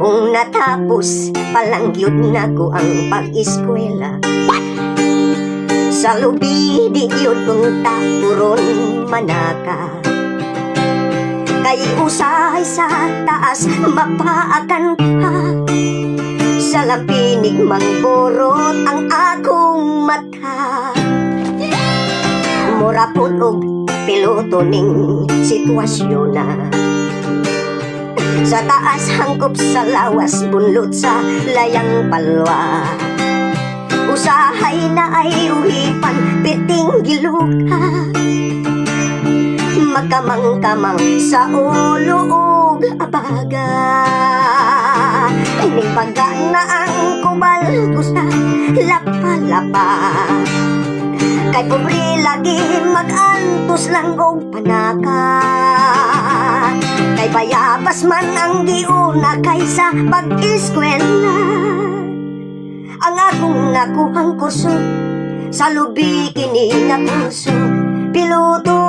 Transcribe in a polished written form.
Kung natapos palang yun na ko ang pag-eskwela, sa lubi di yun unta puron manaka. Kay usay sa taas mapaakan ka, sa lampinig mangborot ang akong mata. Mura punog piloto ning sitwasyon na, sa taas hangkop sa lawas bunlot sa layang palwa. Usahay na ay uhipan piting giluka, makamang-kamang sa ulo ug abaga. Ning pagana ang kubal gusta lapa-lapa, kay pobre lagi mag-antos lang og panaka. Kay bayabas man ang giuna kaysa pag-eskwela, ang akong nakuhang kurso sa lubi kini na kurso piloto